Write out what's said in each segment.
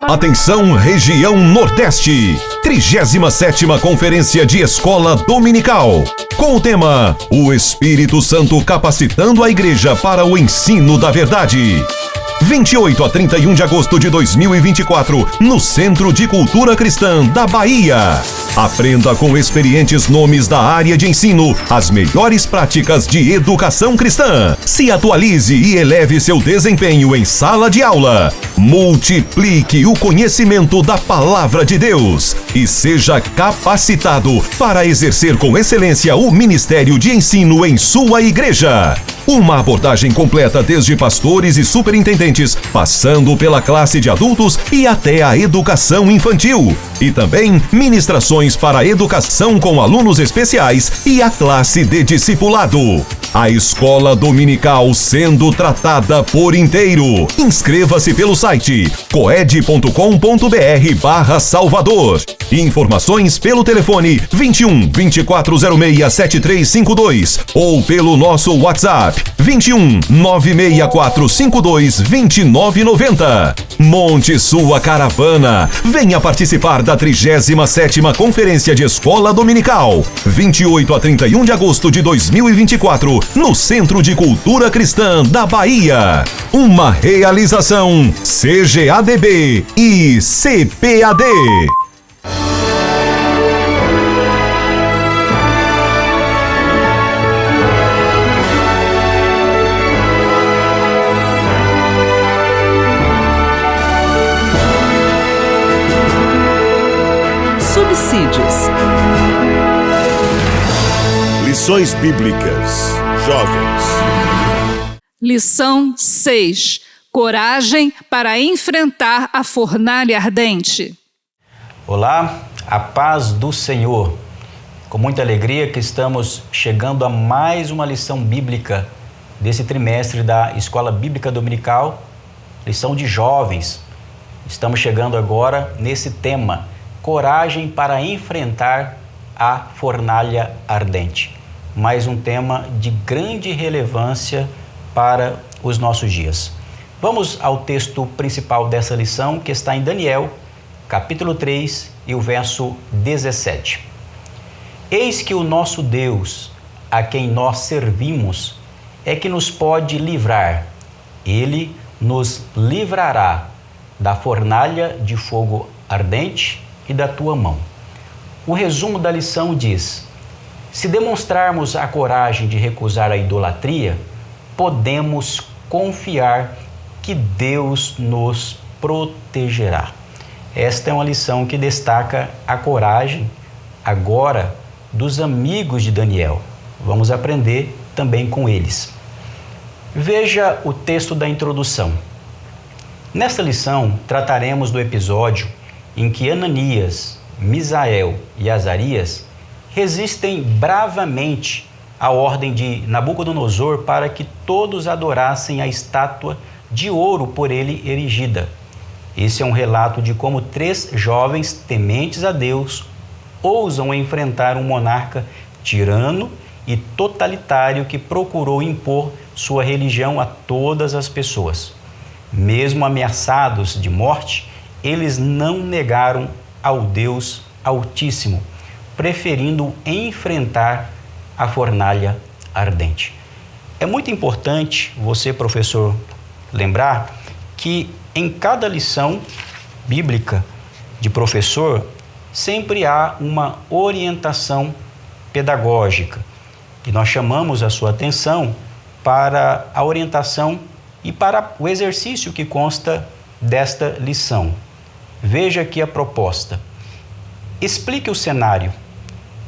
Atenção, região Nordeste, 37ª Conferência de Escola Dominical, com o tema O Espírito Santo capacitando a Igreja para o ensino da verdade. 28 a 31 de agosto de 2024, no Centro de Cultura Cristã da Bahia. Aprenda com experientes nomes da área de ensino as melhores práticas de educação cristã. Se atualize e eleve seu desempenho em sala de aula. Multiplique o conhecimento da Palavra de Deus e seja capacitado para exercer com excelência o ministério de ensino em sua igreja. Uma abordagem completa desde pastores e superintendentes, passando pela classe de adultos e até a educação infantil. E também ministrações para a educação com alunos especiais e a classe de discipulado. A escola dominical sendo tratada por inteiro. Inscreva-se pelo site coed.com.br/Salvador. Informações pelo telefone 21 2406 7352 ou pelo nosso WhatsApp 21 96452 2990. Monte sua caravana. Venha participar da 37ª Conferência de Escola Dominical, 28 a 31 de agosto de 2024, no Centro de Cultura Cristã da Bahia. Uma realização CGADB e CPAD. Subsídios. Lições Bíblicas. Jovens. Lição 6. Coragem para enfrentar a fornalha ardente. Olá, a paz do Senhor. Com muita alegria que estamos chegando a mais uma lição bíblica desse trimestre da Escola Bíblica Dominical, lição de jovens. Estamos chegando agora nesse tema, coragem para enfrentar a fornalha ardente. Mais um tema de grande relevância para os nossos dias. Vamos ao texto principal dessa lição, que está em Daniel, capítulo 3 e o verso 17. Eis que o nosso Deus, a quem nós servimos, é que nos pode livrar. Ele nos livrará da fornalha de fogo ardente e da tua mão. O resumo da lição diz: se demonstrarmos a coragem de recusar a idolatria, podemos confiar que Deus nos protegerá. Esta é uma lição que destaca a coragem agora dos amigos de Daniel. Vamos aprender também com eles. Veja o texto da introdução. Nesta lição, trataremos do episódio em que Ananias, Misael e Azarias resistem bravamente à ordem de Nabucodonosor para que todos adorassem a estátua de ouro por ele erigida. Esse é um relato de como 3 jovens tementes a Deus ousam enfrentar um monarca tirano e totalitário que procurou impor sua religião a todas as pessoas. Mesmo ameaçados de morte, eles não negaram ao Deus Altíssimo, preferindo enfrentar a fornalha ardente. É muito importante você, professor, lembrar que em cada lição bíblica de professor, sempre há uma orientação pedagógica. E nós chamamos a sua atenção para a orientação e para o exercício que consta desta lição. Veja aqui a proposta. Explique o cenário.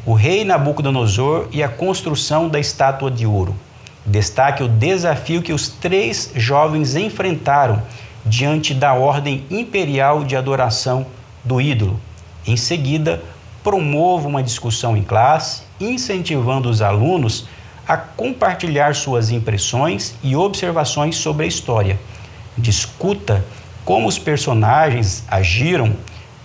O rei Nabucodonosor e a construção da estátua de ouro. Destaque o desafio que os 3 jovens enfrentaram diante da ordem imperial de adoração do ídolo. Em seguida, promova uma discussão em classe, incentivando os alunos a compartilhar suas impressões e observações sobre a história. Discuta como os personagens agiram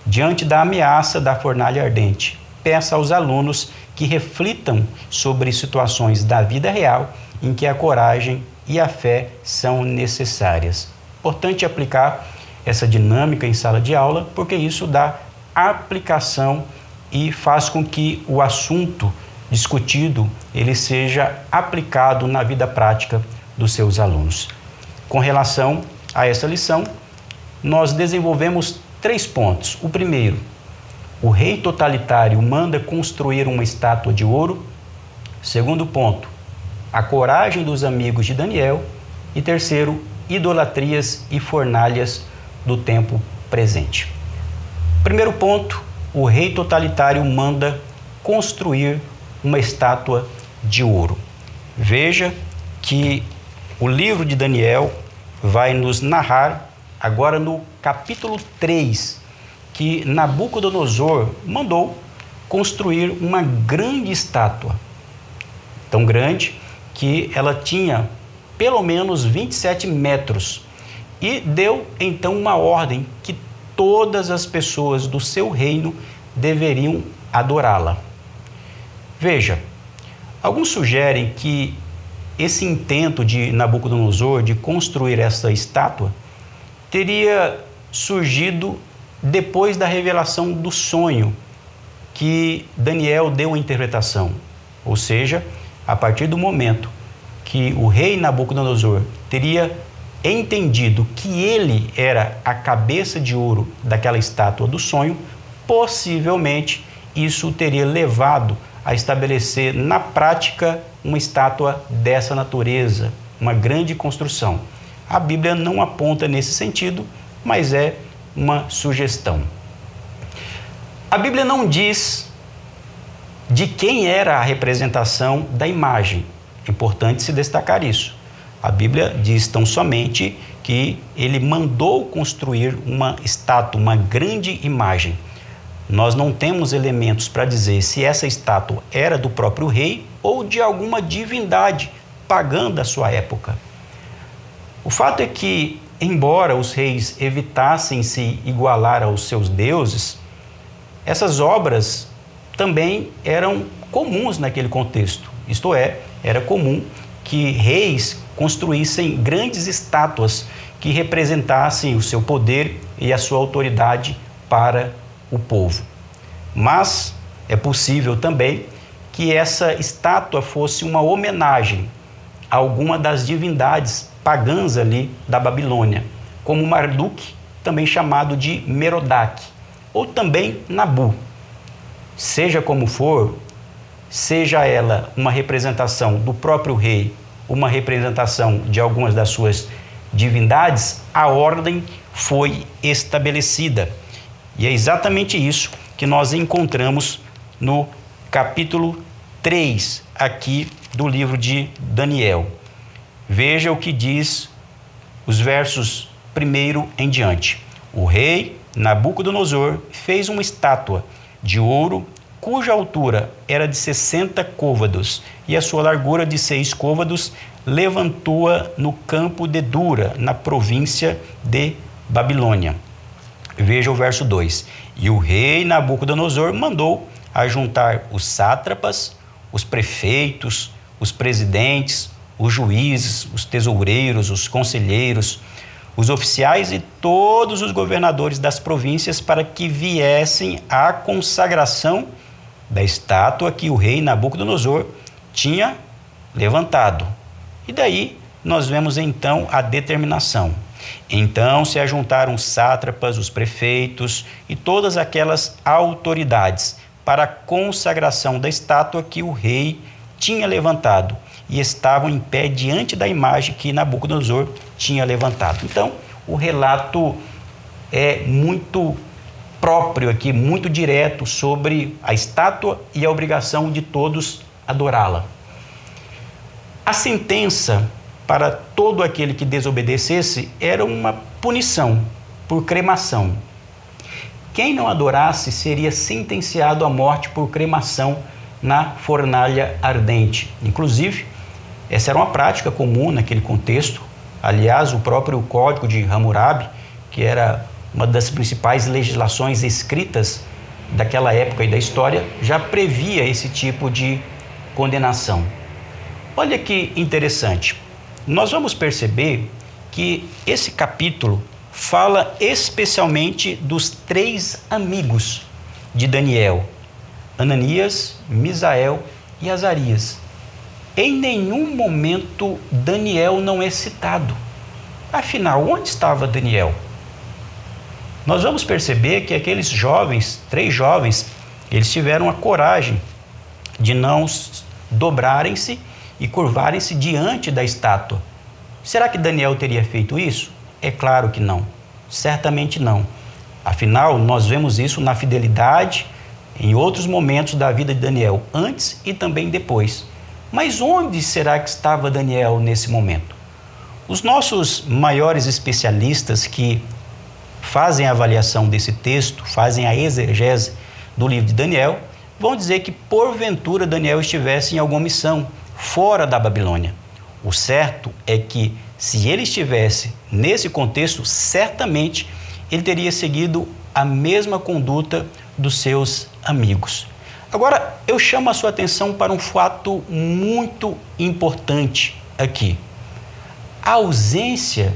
diante da ameaça da fornalha ardente. Peça aos alunos que reflitam sobre situações da vida real em que a coragem e a fé são necessárias. Importante aplicar essa dinâmica em sala de aula, porque isso dá aplicação e faz com que o assunto discutido ele seja aplicado na vida prática dos seus alunos. Com relação a essa lição, nós desenvolvemos 3 pontos. O primeiro, o rei totalitário manda construir uma estátua de ouro. Segundo ponto, a coragem dos amigos de Daniel. E terceiro, idolatrias e fornalhas do tempo presente. Primeiro ponto, o rei totalitário manda construir uma estátua de ouro. Veja que o livro de Daniel vai nos narrar agora no capítulo 3 que Nabucodonosor mandou construir uma grande estátua, tão grande que ela tinha pelo menos 27 metros, e deu então uma ordem que todas as pessoas do seu reino deveriam adorá-la. Veja, alguns sugerem que esse intento de Nabucodonosor de construir essa estátua teria surgido depois da revelação do sonho que Daniel deu a interpretação, ou seja, a partir do momento que o rei Nabucodonosor teria entendido que ele era a cabeça de ouro daquela estátua do sonho, possivelmente isso teria levado a estabelecer na prática uma estátua dessa natureza, uma grande construção. A Bíblia não aponta nesse sentido, mas é uma sugestão. A Bíblia não diz de quem era a representação da imagem. É importante se destacar isso. A Bíblia diz tão somente que ele mandou construir uma estátua, uma grande imagem. Nós não temos elementos para dizer se essa estátua era do próprio rei ou de alguma divindade pagã da sua época. O fato é que, embora os reis evitassem se igualar aos seus deuses, essas obras também eram comuns naquele contexto. Isto é, era comum que reis construíssem grandes estátuas que representassem o seu poder e a sua autoridade para o povo. Mas é possível também que essa estátua fosse uma homenagem a alguma das divindades pagãs ali da Babilônia, como Marduk, também chamado de Merodach, ou também Nabu. Seja como for, seja ela uma representação do próprio rei, uma representação de algumas das suas divindades, a ordem foi estabelecida. E é exatamente isso que nós encontramos no capítulo 3 aqui do livro de Daniel. Veja o que diz os versos 1 em diante. O rei Nabucodonosor fez uma estátua de ouro cuja altura era de 60 côvados e a sua largura de 6 côvados, levantou-a no campo de Dura, na província de Babilônia. Veja o verso 2. E o rei Nabucodonosor mandou ajuntar os sátrapas, os prefeitos, os presidentes, os juízes, os tesoureiros, os conselheiros, os oficiais e todos os governadores das províncias para que viessem à consagração da estátua que o rei Nabucodonosor tinha levantado. E daí nós vemos então a determinação. Então se ajuntaram os sátrapas, os prefeitos e todas aquelas autoridades para a consagração da estátua que o rei tinha levantado e estavam em pé diante da imagem que Nabucodonosor tinha levantado. Então, o relato é muito próprio aqui, muito direto sobre a estátua e a obrigação de todos adorá-la. A sentença para todo aquele que desobedecesse era uma punição por cremação. Quem não adorasse seria sentenciado à morte por cremação na fornalha ardente. Inclusive, essa era uma prática comum naquele contexto. Aliás, o próprio Código de Hammurabi, que era uma das principais legislações escritas daquela época e da história, já previa esse tipo de condenação. Olha que interessante. Nós vamos perceber que esse capítulo fala especialmente dos 3 amigos de Daniel: Ananias, Misael e Azarias. Em nenhum momento Daniel não é citado. Afinal, onde estava Daniel? Nós vamos perceber que aqueles jovens, 3 jovens, eles tiveram a coragem de não dobrarem-se e curvarem-se diante da estátua. Será que Daniel teria feito isso? É claro que não. Certamente não. Afinal, nós vemos isso na fidelidade em outros momentos da vida de Daniel, antes e também depois. Mas onde será que estava Daniel nesse momento? Os nossos maiores especialistas que fazem a avaliação desse texto, fazem a exegese do livro de Daniel, vão dizer que porventura Daniel estivesse em alguma missão fora da Babilônia. O certo é que se ele estivesse nesse contexto, certamente ele teria seguido a mesma conduta dos seus amigos. Agora, eu chamo a sua atenção para um fato muito importante aqui. A ausência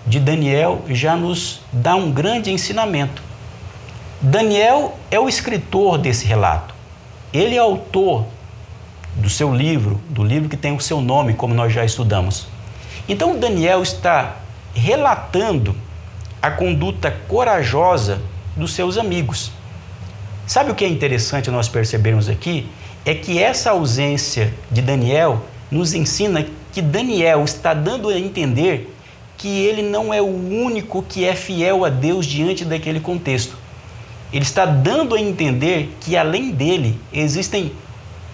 de Daniel já nos dá um grande ensinamento. Daniel é o escritor desse relato. Ele é autor do seu livro, do livro que tem o seu nome, como nós já estudamos. Então, Daniel está relatando a conduta corajosa dos seus amigos. Sabe o que é interessante nós percebermos aqui? É que essa ausência de Daniel nos ensina que Daniel está dando a entender que ele não é o único que é fiel a Deus diante daquele contexto. Ele está dando a entender que, além dele, existem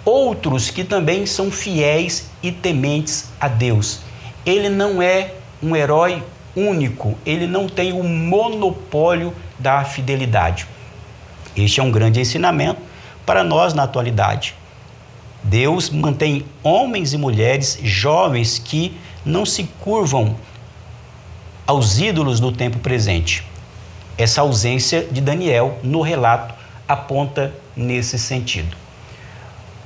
outros que também são fiéis e tementes a Deus. Ele não é um herói único, ele não tem o monopólio da fidelidade. Este é um grande ensinamento para nós na atualidade. Deus mantém homens e mulheres jovens que não se curvam aos ídolos do tempo presente. Essa ausência de Daniel no relato aponta nesse sentido.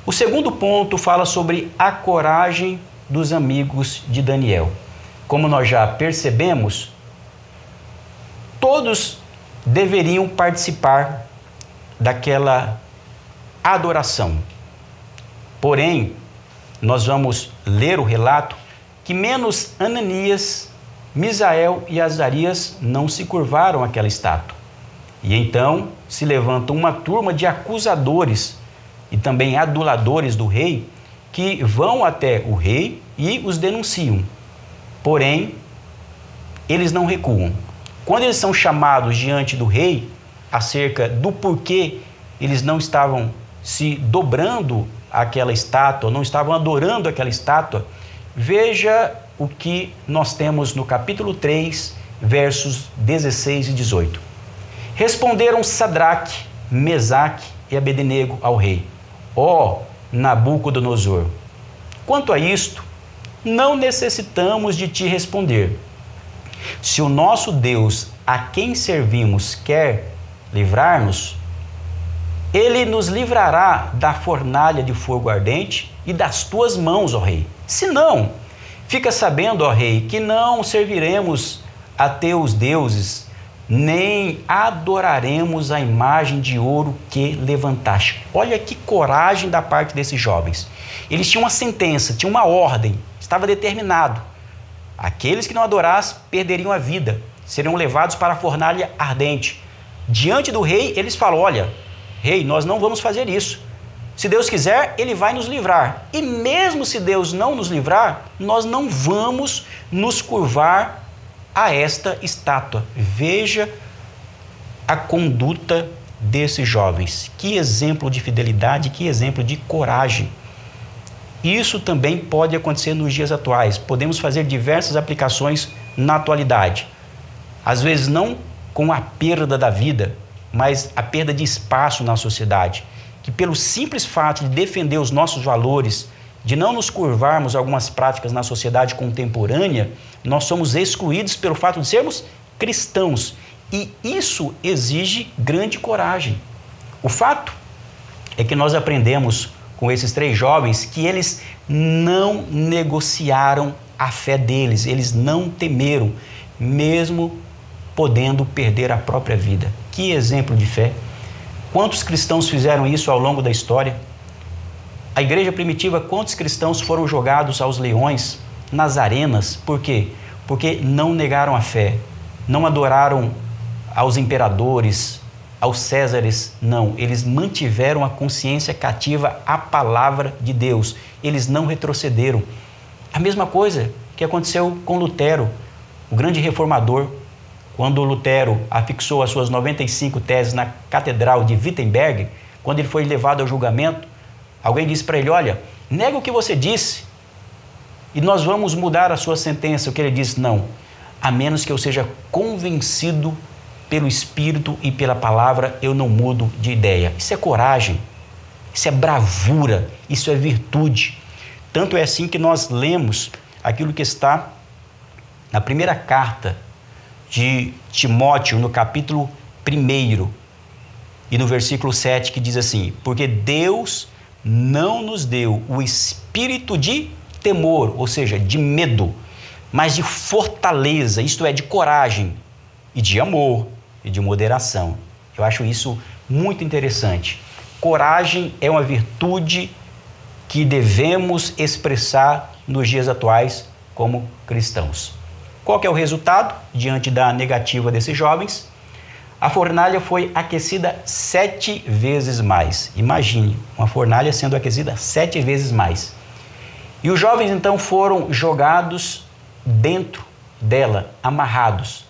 O segundo ponto fala sobre a coragem dos amigos de Daniel. Como nós já percebemos, todos deveriam participar daquela adoração. Porém, nós vamos ler o relato que menos Ananias, Misael e Azarias não se curvaram àquela estátua. E então se levanta uma turma de acusadores e também aduladores do rei que vão até o rei e os denunciam. Porém, eles não recuam. Quando eles são chamados diante do rei acerca do porquê eles não estavam se dobrando àquela estátua, não estavam adorando aquela estátua, veja o que nós temos no capítulo 3, versos 16 e 18. Responderam Sadraque, Mesaque e Abednego ao rei: ó Nabucodonosor, quanto a isto, não necessitamos de te responder. Se o nosso Deus, a quem servimos, quer livrar-nos, ele nos livrará da fornalha de fogo ardente e das tuas mãos, ó rei. Se não, fica sabendo, ó rei, que não serviremos a teus deuses, nem adoraremos a imagem de ouro que levantaste. Olha que coragem da parte desses jovens. Eles tinham uma sentença, tinham uma ordem, estava determinado. Aqueles que não adorassem perderiam a vida, seriam levados para a fornalha ardente. Diante do rei, eles falam: olha, rei, nós não vamos fazer isso. Se Deus quiser, ele vai nos livrar. E mesmo se Deus não nos livrar, nós não vamos nos curvar a esta estátua. Veja a conduta desses jovens. Que exemplo de fidelidade, que exemplo de coragem. Isso também pode acontecer nos dias atuais. Podemos fazer diversas aplicações na atualidade. Às vezes não com a perda da vida, mas a perda de espaço na sociedade. Que pelo simples fato de defender os nossos valores, de não nos curvarmos a algumas práticas na sociedade contemporânea, nós somos excluídos pelo fato de sermos cristãos. E isso exige grande coragem. O fato é que nós aprendemos com esses 3 jovens que eles não negociaram a fé deles, eles não temeram, mesmo podendo perder a própria vida. Que exemplo de fé! Quantos cristãos fizeram isso ao longo da história? A igreja primitiva, quantos cristãos foram jogados aos leões, nas arenas? Por quê? Porque não negaram a fé, não adoraram aos imperadores, aos césares, não. Eles mantiveram a consciência cativa à palavra de Deus. Eles não retrocederam. A mesma coisa que aconteceu com Lutero, o grande reformador. Quando Lutero afixou as suas 95 teses na Catedral de Wittenberg, quando ele foi levado ao julgamento, alguém disse para ele: olha, nega o que você disse e nós vamos mudar a sua sentença. O que ele disse? Não, a menos que eu seja convencido pelo Espírito e pela palavra, eu não mudo de ideia. Isso é coragem, isso é bravura, isso é virtude. Tanto é assim que nós lemos aquilo que está na primeira carta de Timóteo, no capítulo 1 e no versículo 7, que diz assim: porque Deus não nos deu o espírito de temor, ou seja, de medo, mas de fortaleza, isto é, de coragem e de amor e de moderação. Eu acho isso muito interessante. Coragem é uma virtude que devemos expressar nos dias atuais como cristãos. Qual que é o resultado diante da negativa desses jovens? A fornalha foi aquecida 7 vezes mais. Imagine, uma fornalha sendo aquecida 7 vezes mais. E os jovens então foram jogados dentro dela, amarrados.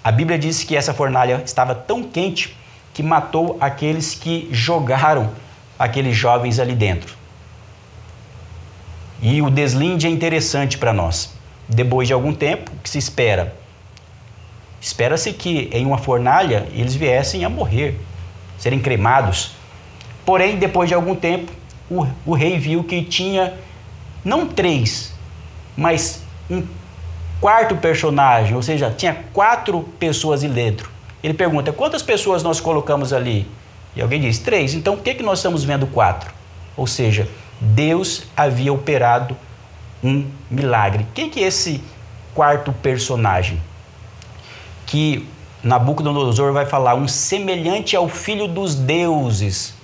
A Bíblia diz que essa fornalha estava tão quente que matou aqueles que jogaram aqueles jovens ali dentro. E o deslinde é interessante para nós. Depois de algum tempo, o que se espera? Espera-se que em uma fornalha eles viessem a morrer, serem cremados. Porém, depois de algum tempo, o rei viu que tinha não 3, mas um quarto personagem, ou seja, tinha 4 pessoas ali dentro. Ele pergunta: quantas pessoas nós colocamos ali? E alguém diz: 3. Então, por que nós estamos vendo 4? Ou seja, Deus havia operado um milagre. Quem que é esse quarto personagem? Que Nabucodonosor vai falar: um semelhante ao filho dos deuses.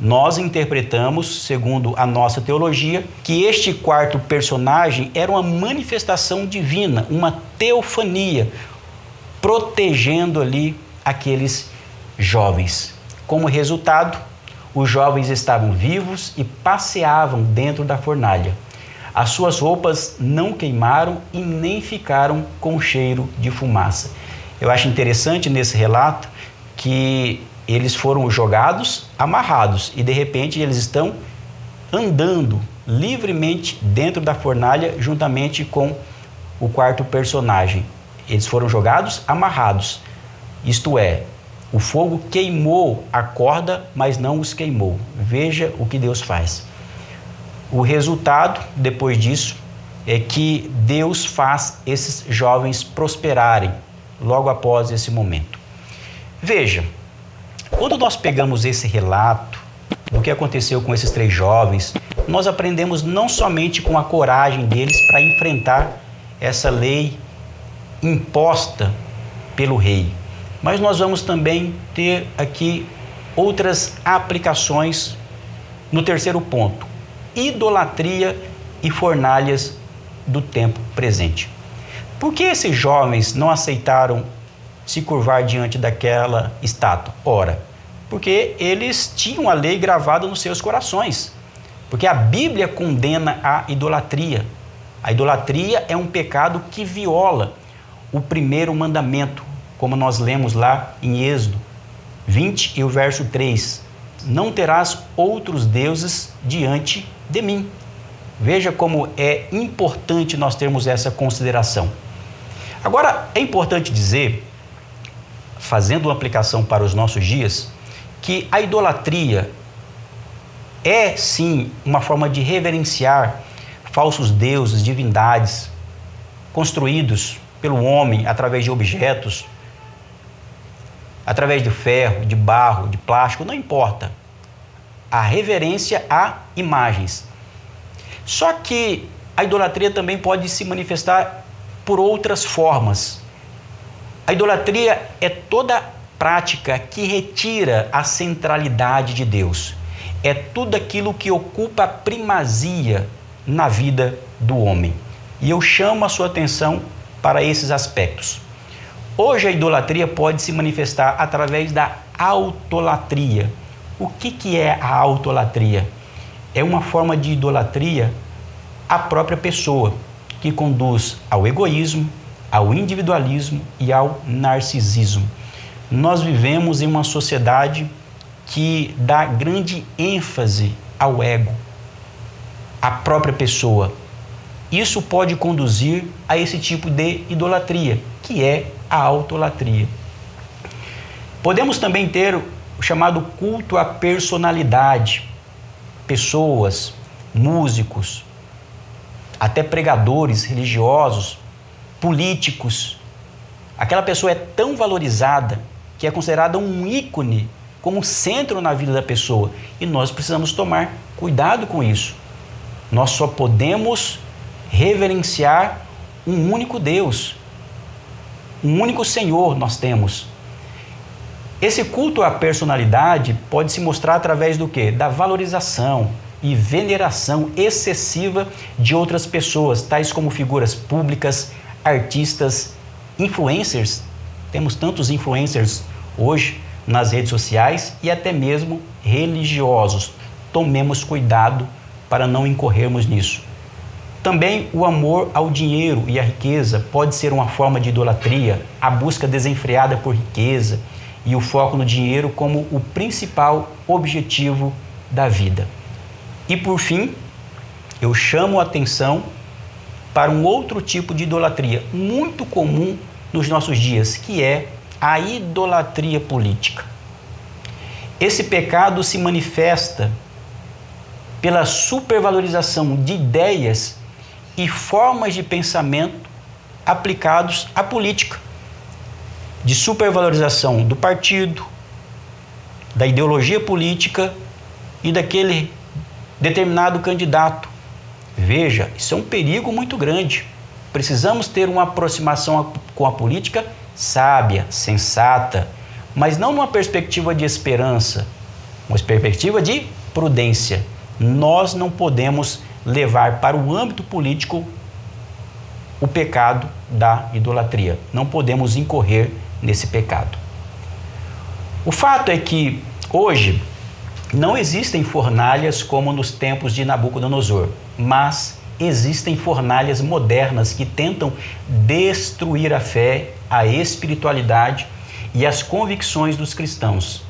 Nós interpretamos, segundo a nossa teologia, que este quarto personagem era uma manifestação divina, uma teofania, protegendo ali aqueles jovens. Como resultado, os jovens estavam vivos e passeavam dentro da fornalha. As suas roupas não queimaram e nem ficaram com cheiro de fumaça. Eu acho interessante nesse relato que eles foram jogados, amarrados, e de repente eles estão andando livremente dentro da fornalha juntamente com o quarto personagem. Eles foram jogados, amarrados. Isto é, o fogo queimou a corda, mas não os queimou. Veja o que Deus faz. O resultado, depois disso, é que Deus faz esses jovens prosperarem logo após esse momento. Veja, quando nós pegamos esse relato do que aconteceu com esses 3 jovens, nós aprendemos não somente com a coragem deles para enfrentar essa lei imposta pelo rei, mas nós vamos também ter aqui outras aplicações no terceiro ponto: idolatria e fornalhas do tempo presente. Por que esses jovens não aceitaram se curvar diante daquela estátua? Ora, porque eles tinham a lei gravada nos seus corações. Porque a Bíblia condena a idolatria. A idolatria é um pecado que viola o primeiro mandamento, como nós lemos lá em Êxodo 20 e o verso 3. Não terás outros deuses diante de mim. Veja como é importante nós termos essa consideração. Agora, é importante dizer, fazendo uma aplicação para os nossos dias, que a idolatria é sim uma forma de reverenciar falsos deuses, divindades, construídos pelo homem através de objetos, através de ferro, de barro, de plástico, não importa. A reverência a imagens. Só que a idolatria também pode se manifestar por outras formas. A idolatria é toda prática que retira a centralidade de Deus. É tudo aquilo que ocupa a primazia na vida do homem. E eu chamo a sua atenção para esses aspectos. Hoje a idolatria pode se manifestar através da autolatria. O que é a autolatria? É uma forma de idolatria à própria pessoa, que conduz ao egoísmo, ao individualismo e ao narcisismo. Nós vivemos em uma sociedade que dá grande ênfase ao ego, à própria pessoa. Isso pode conduzir a esse tipo de idolatria, que é a autolatria. Podemos também ter o chamado culto à personalidade. Pessoas, músicos, até pregadores religiosos, políticos. Aquela pessoa é tão valorizada que é considerada um ícone, como centro na vida da pessoa. E nós precisamos tomar cuidado com isso. Nós só podemos reverenciar um único Deus, um único Senhor nós temos. Esse culto à personalidade pode se mostrar através do quê? Da valorização e veneração excessiva de outras pessoas, tais como figuras públicas, artistas, influencers. Temos tantos influencers hoje nas redes sociais e até mesmo religiosos. Tomemos cuidado para não incorrermos nisso. Também o amor ao dinheiro e à riqueza pode ser uma forma de idolatria, a busca desenfreada por riqueza e o foco no dinheiro como o principal objetivo da vida. E por fim, eu chamo a atenção para um outro tipo de idolatria muito comum nos nossos dias, que é a idolatria política. Esse pecado se manifesta pela supervalorização de ideias e formas de pensamento aplicados à política, de supervalorização do partido, da ideologia política e daquele determinado candidato. Veja, isso é um perigo muito grande. Precisamos ter uma aproximação com a política sábia, sensata, mas não numa perspectiva de esperança, uma perspectiva de prudência. Nós não podemos levar para o âmbito político o pecado da idolatria. Não podemos incorrer nesse pecado. O fato é que hoje não existem fornalhas como nos tempos de Nabucodonosor, mas existem fornalhas modernas que tentam destruir a fé, a espiritualidade e as convicções dos cristãos.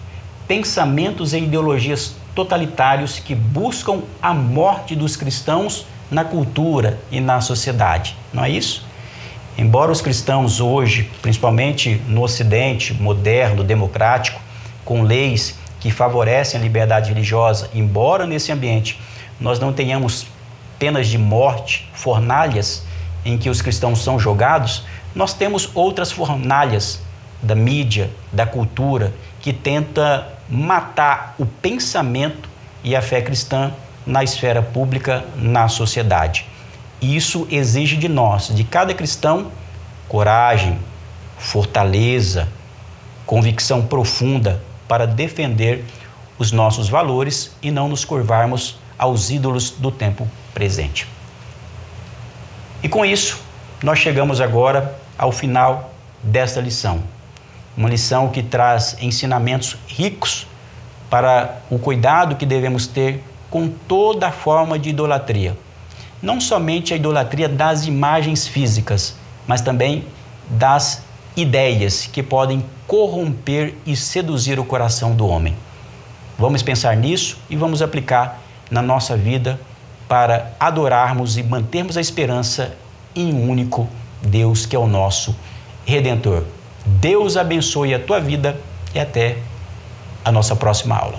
Pensamentos e ideologias totalitários que buscam a morte dos cristãos na cultura e na sociedade. Não é isso? Embora os cristãos hoje, principalmente no Ocidente moderno, democrático, com leis que favorecem a liberdade religiosa, embora nesse ambiente nós não tenhamos penas de morte, fornalhas em que os cristãos são jogados, nós temos outras fornalhas da mídia, da cultura, que tenta matar o pensamento e a fé cristã na esfera pública, na sociedade. E isso exige de nós, de cada cristão, coragem, fortaleza, convicção profunda para defender os nossos valores e não nos curvarmos aos ídolos do tempo presente. E com isso, nós chegamos agora ao final desta lição. Uma lição que traz ensinamentos ricos para o cuidado que devemos ter com toda forma de idolatria. Não somente a idolatria das imagens físicas, mas também das ideias que podem corromper e seduzir o coração do homem. Vamos pensar nisso e vamos aplicar na nossa vida para adorarmos e mantermos a esperança em um único Deus que é o nosso Redentor. Deus abençoe a tua vida e até a nossa próxima aula.